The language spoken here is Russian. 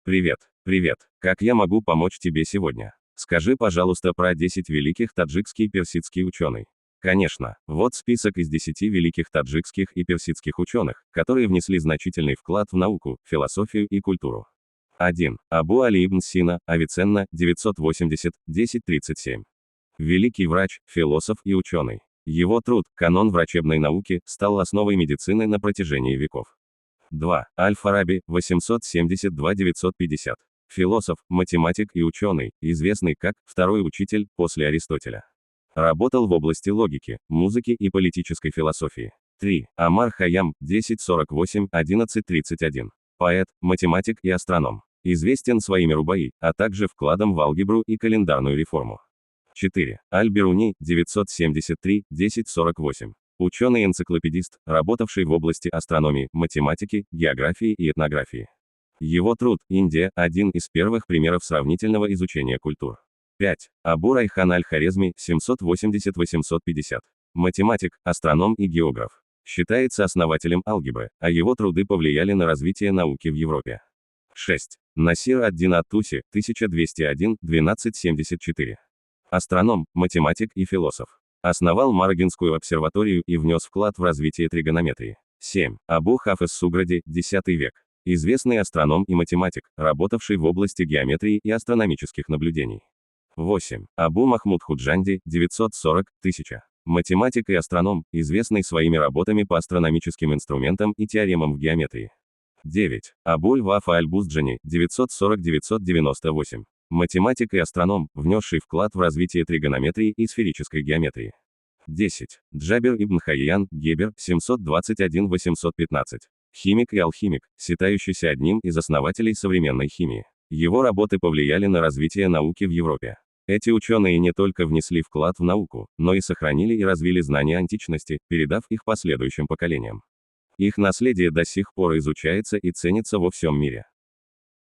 Привет. Как я могу помочь тебе сегодня? Скажи, пожалуйста, про 10 великих таджикский и персидский ученый. Конечно, вот список из 10 великих таджикских и персидских ученых, которые внесли значительный вклад в науку, философию и культуру. 1. Абу Али ибн Сина, Авиценна, 980-1037. Великий врач, философ и ученый. Его труд «Канон врачебной науки» стал основой медицины на протяжении веков. 2. Аль-Фараби, 872-950. Философ, математик и ученый, известный как «второй учитель» после Аристотеля. Работал в области логики, музыки и политической философии. 3. Амар Хайям, 1048-1131. Поэт, математик и астроном. Известен своими рубаи, а также вкладом в алгебру и календарную реформу. 4. Аль-Бируни, 973-1048. Ученый-энциклопедист, работавший в области астрономии, математики, географии и этнографии. Его труд «Индия» – один из первых примеров сравнительного изучения культур. 5. Абу Райхан аль-Хорезми, 780-850. Математик, астроном и географ. Считается основателем алгебры, а его труды повлияли на развитие науки в Европе. 6. Насир ад-Дин ат-Туси, 1201-1274. Астроном, математик и философ. Основал Марагинскую обсерваторию и внес вклад в развитие тригонометрии. 7. Абу Хафез Сугради, X век. Известный астроном и математик, работавший в области геометрии и астрономических наблюдений. 8. Абу Махмуд Худжанди, 940-1000. Математик и астроном, известный своими работами по астрономическим инструментам и теоремам в геометрии. 9. Абуль Вафа аль-Бузджани, 940-998. Математик и астроном, внесший вклад в развитие тригонометрии и сферической геометрии. 10. Джабир ибн Хайян, Гебер, 721-815. Химик и алхимик, считающийся одним из основателей современной химии. Его работы повлияли на развитие науки в Европе. Эти ученые не только внесли вклад в науку, но и сохранили и развили знания античности, передав их последующим поколениям. Их наследие до сих пор изучается и ценится во всем мире.